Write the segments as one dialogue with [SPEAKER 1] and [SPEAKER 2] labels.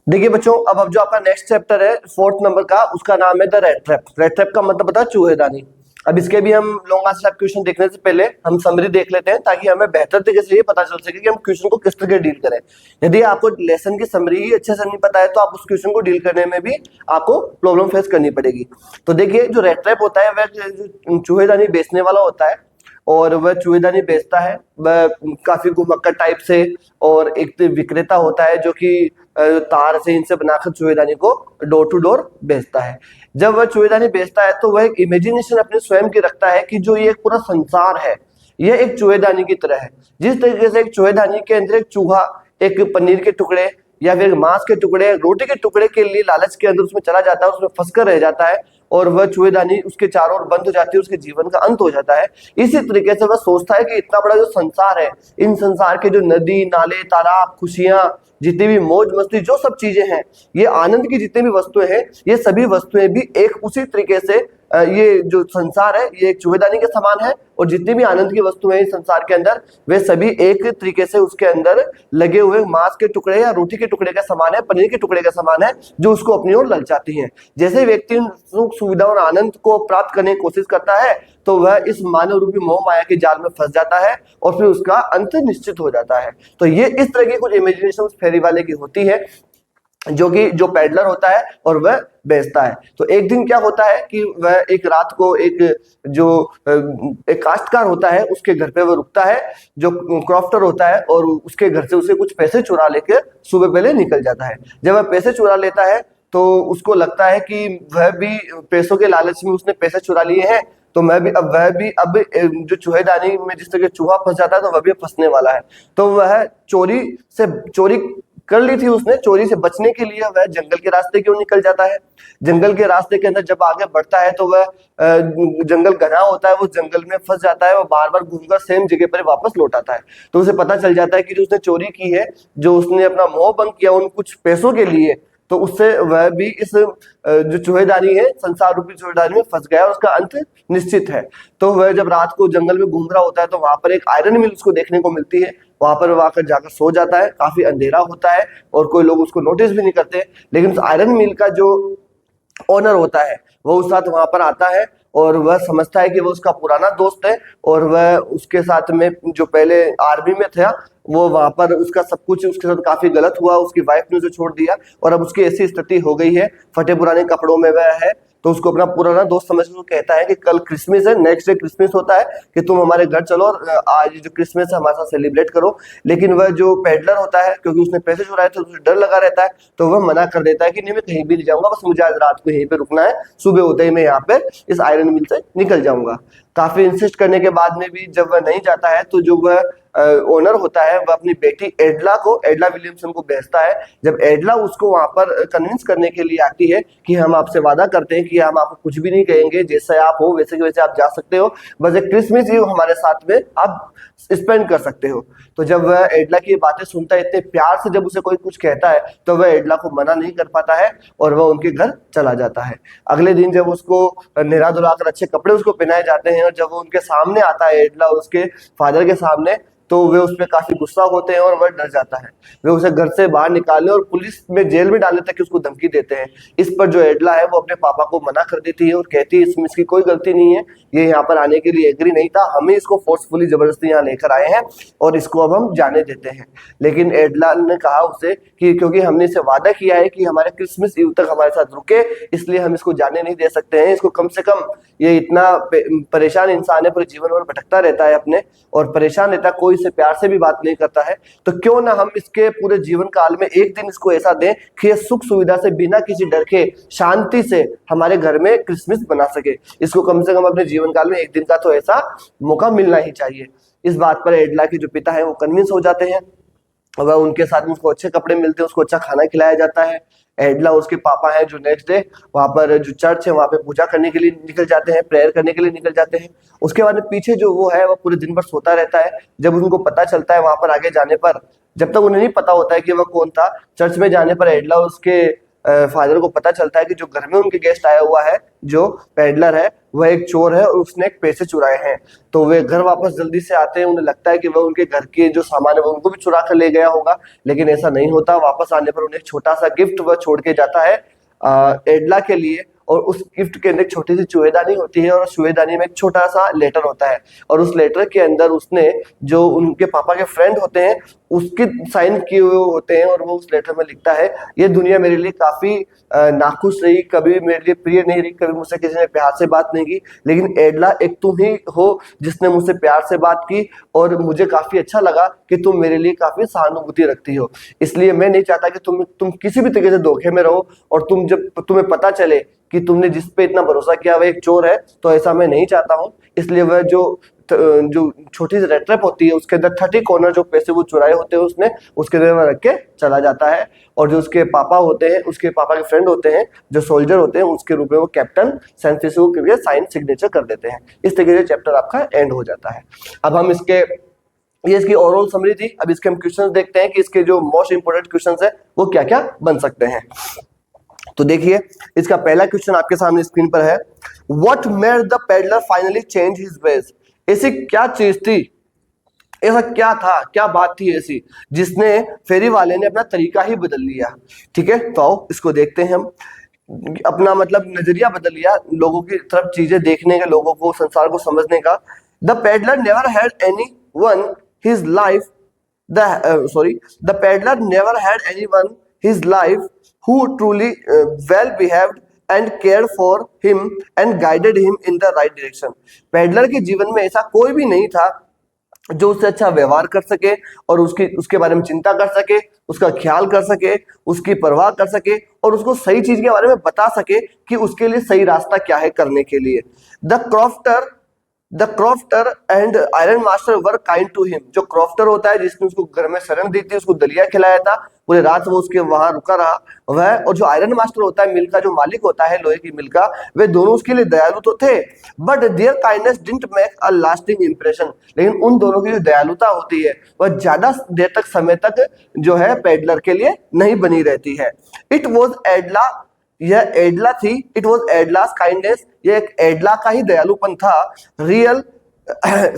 [SPEAKER 1] देखिए बच्चों, अब जो आपका नेक्स्ट चैप्टर है फोर्थ नंबर का, उसका नाम है the rat trap. Red trap का मतलब पता है, चूहेदानी। अब इसके भी हम लॉन्ग आंसर क्वेश्चन देखने से पहले हम समरी देख लेते हैं, ताकि हमें बेहतर तरीके से ये पता चल सके कि हम क्वेश्चन को किस तरह डील करें। यदि आपको लेसन की समरी ही अच्छे से नहीं पता है तो आप उस क्वेश्चन को डील करने में भी आपको प्रॉब्लम फेस करनी पड़ेगी। तो देखिए, जो रेड ट्रैप होता है वह चूहेदानी बेचने वाला होता है, और वह चूहेदानी बेचता है वह काफी घुमक्कड़ टाइप से। और एक विक्रेता होता है जो कि तार से इनसे बनाकर चूहेदानी को डोर टू डोर बेचता है। जब वह चूहेदानी बेचता है तो वह एक इमेजिनेशन अपने स्वयं की रखता है कि जो ये एक पूरा संसार है यह एक चूहेदानी की तरह है। जिस तरीके से एक चूहेदानी के अंदर एक चूहा एक पनीर के टुकड़े या फिर मांस के टुकड़े, रोटी के टुकड़े के लिए लालच के अंदर उसमें चला जाता है, उसमें फंसकर रह जाता है और वह चूहेदानी उसके चारों ओर बंद हो जाती है, उसके जीवन का अंत हो जाता है। इसी तरीके से वह सोचता है कि इतना बड़ा जो संसार है, इन संसार के जो नदी नाले तालाब खुशियां जितनी भी मौज मस्ती जो सब चीजें हैं, ये आनंद की जितनी भी वस्तुएं हैं, ये सभी वस्तुएं भी एक उसी तरीके से ये जो संसार है ये एक चूहेदानी के समान है। और जितनी भी आनंद की वस्तुएं हैं इस संसार के अंदर, वे सभी एक तरीके से उसके अंदर लगे हुए मांस के टुकड़े या रोटी के टुकड़े का समान है, पनीर के टुकड़े का समान है, जो उसको अपनी ओर लग जाती हैं। जैसे व्यक्ति सुख सुविधा और आनंद को प्राप्त करने की कोशिश करता है तो वह इस मानव रूपी मोह माया के जाल में फंस जाता है और फिर उसका अंत निश्चित हो जाता है। तो ये इस तरह की कुछ इमेजिनेशन फेरी वाले की होती है, जो कि जो पेडलर होता है और वह बेचता है। तो एक दिन क्या होता है कि वह एक रात को एक जो एक काश्तकार होता है उसके घर पे वह रुकता है, जो क्रॉफ्टर होता है, और उसके घर से उसे कुछ पैसे चुरा लेकर सुबह पहले निकल जाता है। जब वह पैसे चुरा लेता है तो उसको लगता है कि वह भी पैसों के लालच में उसने पैसे चुरा लिए हैं, तो वह भी अब जो चूहेदानी में जिस तरह चूहा फंस जाता है तो वह भी फंसने वाला है। तो वह चोरी कर ली थी उसने, चोरी से बचने के लिए वह जंगल के रास्ते क्यों निकल जाता है। जंगल के रास्ते के अंदर जब आगे बढ़ता है तो वह जंगल घना होता है, वो जंगल में फंस जाता है, वो बार बार घूमकर सेम जगह पर वापस लौट आता है। तो उसे पता चल जाता है कि जो उसने चोरी की है, जो उसने अपना मोह भंग किया उन कुछ पैसों के लिए, तो उससे वह भी इस जो चूहेदानी है, संसार रूपी चूहेदानी में फंस गया और उसका अंत निश्चित है। तो वह जब रात को जंगल में घूम रहा होता है तो वहां पर एक आयरन मिल उसको देखने को मिलती है। वहां पर वह आकर जाकर सो जाता है, काफी अंधेरा होता है और कोई लोग उसको नोटिस भी नहीं करते। लेकिन उस आयरन मिल का जो ओनर होता है वो उस साथ वहां पर आता है और वह समझता है कि वो उसका पुराना दोस्त है, और वह उसके साथ में जो पहले आर्मी में था, वो वहां पर उसका सब कुछ उसके साथ काफी गलत हुआ, उसकी वाइफ ने उसे छोड़ दिया और अब उसकी ऐसी स्थिति हो गई है, फटे पुराने कपड़ों में वह है। तो उसको अपना पुराना दोस्त समझ के कहता है कि कल क्रिसमस है, नेक्स्ट डे क्रिसमस होता है, कि तुम हमारे घर चलो और आज जो क्रिसमस है हमारे साथ सेलिब्रेट करो। लेकिन वह जो पेडलर होता है, क्योंकि उसने पैसे चुराए थे, उसे डर लगा रहता है, तो वह मना कर देता है कि नहीं मैं कहीं भी नहीं जाऊंगा, बस मुझे आज रात को यहीं पे रुकना है, सुबह होते ही मैं यहाँ पे इस आयरन मिल से निकल जाऊंगा। काफी इंसिस्ट करने के बाद में भी जब वह नहीं जाता है तो जो वह ओनर होता है वह अपनी बेटी एडला विलियमसन को भेजता है। जब एडला उसको वहां पर कन्विंस करने के लिए आती है कि हम आपसे वादा करते हैं कि हम आपको कुछ भी नहीं कहेंगे, जैसे आप हो वैसे के वैसे आप जा सकते हो, बस एक क्रिसमस ईव हमारे साथ में आप स्पेंड कर सकते हो। तो जब वह एडला की बातें सुनता है, इतने प्यार से जब उसे कोई कुछ कहता है, तो वह एडला को मना नहीं कर पाता है और वह उनके घर चला जाता है। अगले दिन जब उसको नहला धुलाकर अच्छे कपड़े उसको पहनाए जाते हैं और जब वो उनके सामने आता है एडला उसके फादर के सामने, तो वे उस पर काफी गुस्सा होते हैं और वह डर जाता है। वे उसे घर से बाहर निकालने और पुलिस में जेल में डालने तक उसको धमकी देते हैं। इस पर जो एडला है वो अपने पापा को मना कर देती है और कहती है इसमें इसकी कोई गलती नहीं है, ये यहाँ पर आने के लिए एग्री नहीं था, हमें इसको फोर्सफुली जबरदस्ती यहाँ लेकर आए हैं और इसको अब हम जाने देते हैं। लेकिन एडला ने कहा उसे कि क्योंकि हमने इसे वादा किया है कि हमारे क्रिसमस ईव तक हमारे साथ रुके, इसलिए हम इसको जाने नहीं दे सकते हैं। इसको कम से कम, ये इतना परेशान इंसान है, पूरे जीवन भर भटकता रहता है अपने और परेशान रहता है, कोई इसे प्यार से भी बात नहीं करता है, तो क्यों ना हम इसके पूरे जीवन काल में एक दिन इसको ऐसा दें कि ये सुख सुविधा से बिना किसी डर के शांति से हमारे घर में क्रिसमस बना सके। इसको कम से कम अपने जीवन काल में एक दिन का तो ऐसा मौका मिलना ही चाहिए। इस बात पर एडला के जो पिता है वो कन्विंस हो जाते हैं, वह उनके साथ में उसको अच्छे कपड़े मिलते हैं, उसको अच्छा खाना खिलाया जाता है। एडला उसके पापा हैं जो नेक्स्ट डे वहां पर जो चर्च है वहां पे पूजा करने के लिए निकल जाते हैं, प्रेयर करने के लिए निकल जाते हैं। उसके बाद में पीछे जो वो है वह पूरे दिन भर सोता रहता है। जब उनको पता चलता है वहां पर आगे जाने पर, जब तक उन्हें नहीं पता होता है कि वह कौन था, चर्च में जाने पर एडला उसके फादर को पता चलता है कि जो घर में उनके गेस्ट आया हुआ है, जो पेडलर है, वह एक चोर है और उसने एक पैसे चुराए हैं। तो वे घर वापस जल्दी से आते हैं, उन्हें लगता है कि वह उनके घर के जो सामान है वो उनको भी चुरा कर ले गया होगा, लेकिन ऐसा नहीं होता। वापस आने पर उन्हें एक छोटा सा गिफ्ट वह छोड़ के जाता है एडला के लिए, और उस गिफ्ट के अंदर एक छोटी सी चूहेदानी होती है, और चूहेदानी में एक छोटा सा लेटर होता है, और उस लेटर के अंदर उसने जो उनके पापा के फ्रेंड होते हैं उसके साइन किए हुए होते हैं, और वो उस लेटर में लिखता है, ये दुनिया मेरे लिए काफी नाखुश रही, कभी मेरे लिए प्रिय नहीं रही, कभी मुझसे किसी ने प्यार से बात नहीं की, लेकिन एडला एक तुम ही हो जिसने मुझसे प्यार से बात की, और मुझे काफी अच्छा लगा कि तुम मेरे लिए काफी सहानुभूति रखती हो। इसलिए मैं नहीं चाहता कि तुम किसी भी तरीके से धोखे में रहो, और जब तुम्हें पता चले कि तुमने जिस पे इतना भरोसा किया वह एक चोर है, तो ऐसा मैं नहीं चाहता हूँ। इसलिए वह जो छोटी सी रेड ट्रैप होती है उसके अंदर 30 कॉर्नर जो पैसे वो चुराए होते हैं उसने, उसके अंदर वह रख के चला जाता है, और जो उसके पापा होते हैं, उसके पापा के फ्रेंड होते हैं जो सोल्जर होते हैं, उसके रूप में वो कैप्टन सैन फ्रांसिस्को के लिए साइन सिग्नेचर कर देते हैं। इस तरीके से चैप्टर आपका एंड हो जाता है। अब हम ये इसकी ओवरऑल समरी थी। अब इसके हम क्वेश्चंस देखते हैं कि इसके जो मोस्ट इंपोर्टेंट क्वेश्चंस है वो क्या क्या बन सकते हैं। तो देखिए, इसका पहला क्वेश्चन आपके सामने स्क्रीन पर है, what made the peddler finally change his veg. ऐसी क्या चीज थी, ऐसा क्या था, क्या बात थी ऐसी जिसने फेरी वाले ने अपना तरीका ही बदल लिया। ठीक है, तो आओ इसको देखते हैं हम। अपना मतलब नजरिया बदल लिया, लोगों की तरफ चीजें देखने का, लोगों को, संसार को समझने का। The peddler never had any one his life the peddler never had anyone his life who truly well behaved and cared for him and guided him in the right direction। Peddler के जीवन में ऐसा कोई भी नहीं था जो उससे अच्छा व्यवहार कर सके और उसके बारे में चिंता कर सके, उसका ख्याल कर सके, उसकी परवाह कर सके और उसको सही चीज के बारे में बता सके कि उसके लिए सही रास्ता क्या है करने के लिए। The crofter and iron master were kind to him. जो क्रॉफ्टर होता है जिसने उसको घर में शरण दी थी, उसको दलिया खिलाया था, पूरी रात वो उसके वहां रुका रहा वह, और जो आयरन मास्टर होता है, मिल का जो मालिक होता है, लोहे की मिल का, वे दोनों उसके लिए दयालु तो थे, but their kindness didn't make a lasting impression. लेकिन उन दोनों की जो दयालुता होती है वह ज्यादा देर तक, समय तक जो है पेडलर के लिए नहीं बनी रहती है। इट वॉज एडला, यह एडला थी, इट वॉज एडलास काइंडनेस, यह एक एडला का ही दयालुपन था। रियल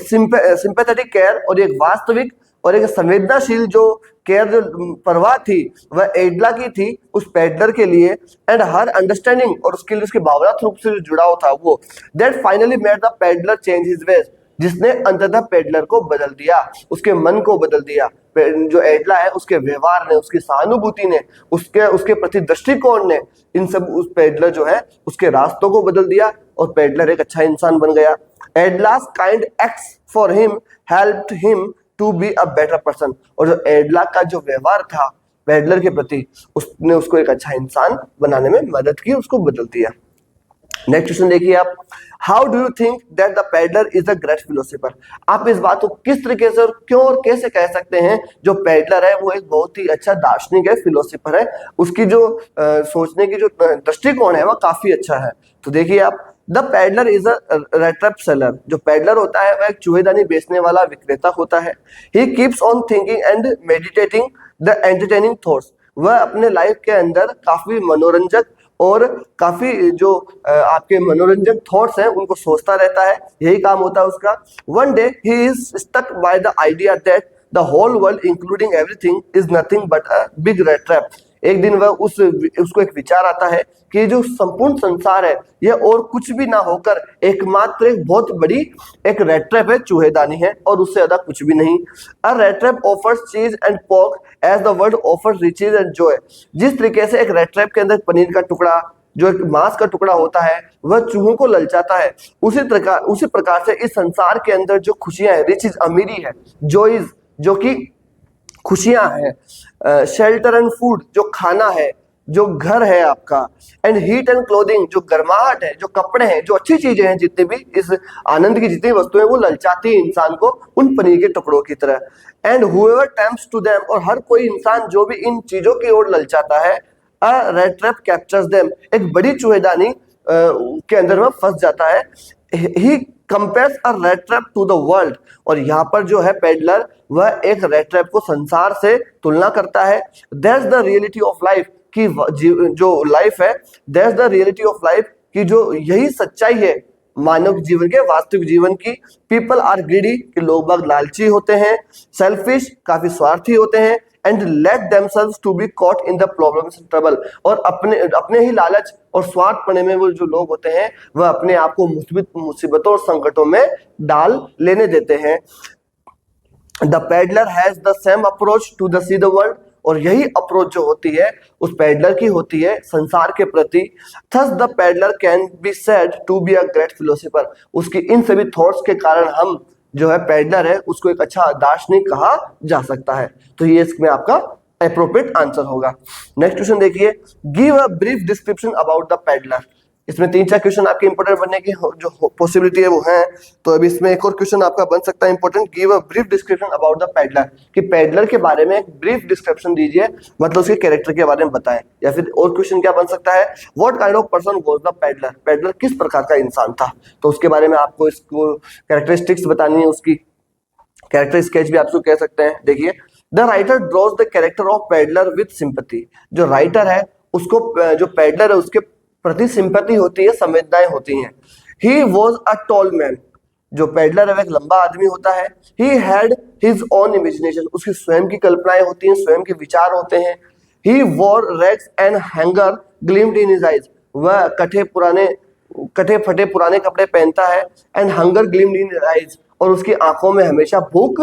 [SPEAKER 1] सिंपैथेटिक केयर, और एक वास्तविक और एक संवेदनाशील जो केयर, जो परवाह थी, वह एडला की थी उस पेडलर के लिए। एंड हर अंडरस्टैंडिंग, और उसके लिए उसके भावनात्मक रूप से जो जुड़ाव था वो, that finally made the peddler change his veg, जिसने अंततः पेडलर को बदल दिया, उसके मन को बदल दिया। जो एडला है उसके व्यवहार ने, उसकी सहानुभूति ने, उसके प्रति दृष्टिकोण ने, इन सब उस पेडलर जो है उसके रास्तों को बदल दिया और पेडलर एक अच्छा इंसान बन गया। Edla's kind acts for him helped him to be a better person. और जो एडला का जो व्यवहार था पेडलर के प्रति, उसने उसको एक अच्छा इंसान बनाने में मदद की, उसको बदल दिया। नेक्स्ट क्वेश्चन देखिए आप, how do you think that the peddler is a great philosopher. आप इस बात को किस तरीके से और क्यों और कैसे कह सकते हैं जो पेडलर है वो एक बहुत ही अच्छा दार्शनिक है, फिलोसोफर है, उसकी जो सोचने की जो दृष्टिकोण है वह काफी अच्छा है। तो देखिए आप, the peddler is a rat trap seller. जो पेडलर होता है वह एक चूहेदानी बेचने वाला विक्रेता होता है। He keeps on thinking and meditating the entertaining thoughts. वह अपने लाइफ के अंदर काफी मनोरंजक और काफी जो आपके मनोरंजक थॉट्स हैं उनको सोचता रहता है, यही काम होता है उसका। One day he is stuck by the idea that the whole world including everything is nothing but a big rat trap. एक दिन वह उसको एक विचार आता है कि जो संपूर्ण संसार है यह और कुछ भी ना होकर एकमात्र एक बहुत बड़ी एक रेड ट्रैप है, चूहेदानी है, और उससे ज्यादा कुछ भी नहीं। A rat trap offers cheese and pork as the world offers riches and joy. जिस तरीके से एक रेड ट्रैप के अंदर पनीर का टुकड़ा, जो एक मांस का टुकड़ा होता है, वह चूहों को ललचाता है, उसी प्रकार से इस संसार के अंदर जो खुशियां है, रिचेज अमीरी है, जॉयज जो कि खुशियां हैं, शेल्टर एंड फूड जो खाना है, जो घर है आपका, एंड हीट एंड क्लोथिंग जो गर्माहट है, जो कपड़े हैं, जो अच्छी चीजें हैं, जितने भी इस आनंद की जितनी वस्तुएं वो ललचाती है इंसान को उन पनीर के टुकड़ों की तरह। एंड हुएवर टेम्प्ट्स टू देम, और हर कोई इंसान जो भी इन चीजों की ओर ललचाता है, a rat trap captures them, एक बड़ी चूहेदानी के अंदर वह फंस जाता है। He compares a rat trap to the world, और यहाँ पर जो है पेडलर वह एक रेड ट्रैप को संसार से तुलना करता है। That's the reality of life, कि जो लाइफ है, that's the reality of life, कि जो यही सच्चाई है मानव जीवन के, वास्तविक जीवन की। पीपल आर ग्रीडी, कि लोग बाग लालची होते हैं, सेल्फिश, काफी स्वार्थी होते हैं, and let themselves to be caught in the problems and trouble, और अपने अपने ही लालच और स्वार्थपने में वो जो लोग होते हैं वह अपने आप को मुसीबतों और संकटों में डाल लेने देते हैं। The peddler has the same approach to the see the world, और यही अप्रोच जो होती है उस पैडलर की होती है संसार के प्रति। Thus the peddler can be said to be a great philosopher, उसकी इन सभी थॉट्स के कारण हम जो है पैडलर है उसको एक अच्छा दार्शनिक कहा जा सकता है। तो ये इसमें आपका अप्रोप्रिएट आंसर होगा। नेक्स्ट क्वेश्चन देखिए, give a brief description about the peddler. इसमें 3-4 क्वेश्चन आपके इंपोर्टेंट बनने की जो पॉसिबिलिटी है वो है। तो अभी इसमें एक और क्वेश्चन आपका बन सकता है important, give a brief description about the peddler, कि पैडलर के बारे में एक ब्रीफ डिस्क्रिप्शन दीजिए, मतलब उसके कैरेक्टर के बारे में बताएं। या फिर और क्वेश्चन क्या बन सकता है, what kind of person was the peddler, peddler किस प्रकार का इंसान था, तो उसके बारे में आपको इसको कैरेक्टरिस्टिक्स बतानी है, उसकी कैरेक्टर स्केच भी आपको कह सकते हैं। देखिए, the writer drawers the character of peddler with sympathy, जो राइटर है उसको जो पैडलर है उसके प्रति सिंपैथी होती है, संवेदनाएं होती हैं। He was a tall man, जो पैडलर है एक लंबा आदमी होता है। He had his own imagination, उसकी स्वयं की कल्पनाएं होती हैं, स्वयं के विचार होते हैं। He wore rags and hunger gleamed in his eyes, वह कटे फटे पुराने कपड़े पहनता है। And hunger gleamed in his eyes, और उसकी आंखों में हमेशा भूख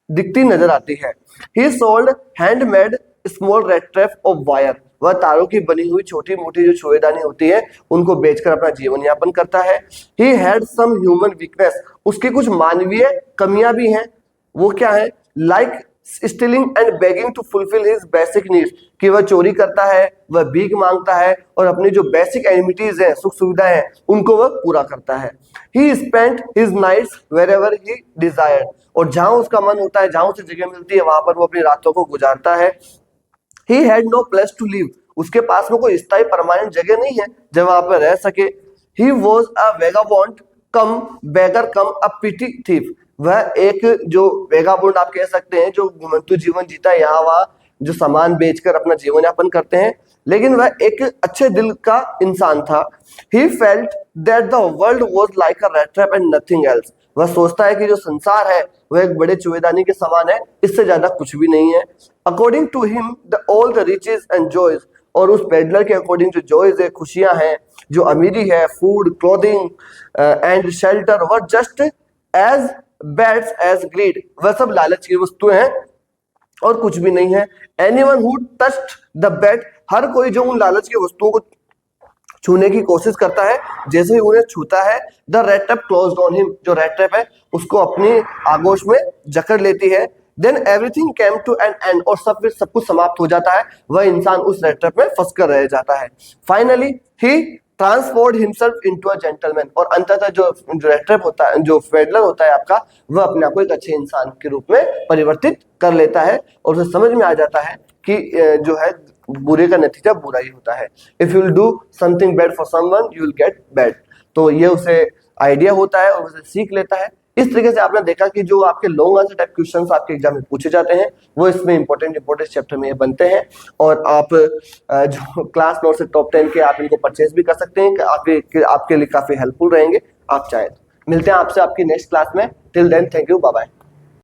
[SPEAKER 1] दिखती नजर आती है। ही sold handmade small red trap of wire, वह तारों की बनी हुई छोटी मोटी जो छुएदानी होती है उनको बेचकर अपना जीवन यापन करता है। He had some human weakness, उसकी कुछ मानवीय कमियां भी हैं। वो क्या है, like stealing and begging to fulfil his basic needs, कि वह चोरी करता है, वह भीख मांगता है और अपनी जो बेसिक एमिनिटीज हैं, सुख सुविधाएं हैं, उनको वह पूरा करता है। He spent his nights wherever he desired, और जहां उसका मन होता है, जहां उसे जगह मिलती है, वहां पर वो अपनी रातों को गुजारता है। He had no place to live, उसके पास में कोई स्थायी परमानेंट जगह नहीं है जब वहां पर रह सके। He was a vagabond come beggar come a petty thief, वह एक जो वेगाबोंड आप कह सकते हैं, जो घुमंतु जीवन जीता है, यहाँ वहाँ जो सामान बेचकर अपना जीवन यापन करते हैं, लेकिन वह एक अच्छे दिल का इंसान था। He felt that the world was like a rat trap and nothing else, वह सोचता है कि जो संसार है वह एक बड़े चुएदानी के समान है, इससे ज्यादा कुछ भी नहीं है। According to him the all the riches and joys, और उस पेडलर के अकॉर्डिंग जो जॉयज है, खुशियां हैं, जो अमीरी है, food clothing and shelter, were just as bads as greed, वह सब लालच की वस्तुएं हैं और कुछ भी नहीं है। Anyone who touched the bed, हर कोई जो उन लालच की वस्तुओं को छूने की कोशिश करता है, जैसे ही उन्हें छूता है, the rat trap closed on him, जो रेड ट्रैप है उसको अपनी आगोश में जकड़ लेती है। Then everything came to an end, और सब कुछ समाप्त हो जाता है, वह इंसान उस रेड ट्रैप में फंस कर रह जाता है। Finally he transformed himself into a gentleman, और अंततः जो रेड ट्रैप होता है, जो पेडलर होता है आपका, वह अपने आप को एक अच्छे इंसान के रूप में परिवर्तित कर लेता है, और उसे समझ में आ जाता है कि जो है बुरे का नतीजा बुरा ही होता है। If you will do something bad for someone you will get bad, तो ये उसे आइडिया होता है और उसे सीख लेता है। इस तरीके से आपने देखा कि जो आपके लॉन्ग आंसर टाइप क्वेश्चंस आपके एग्जाम में पूछे जाते हैं वो इसमें इंपॉर्टेंट चैप्टर में बनते हैं, और आप जो क्लास नोट से टॉप 10 के आप इनको परचेज भी कर सकते हैं, आपके लिए काफी हेल्पफुल रहेंगे आप चाहें तो। मिलते हैं आपसे आपकी नेक्स्ट क्लास में, till then thank you, bye bye.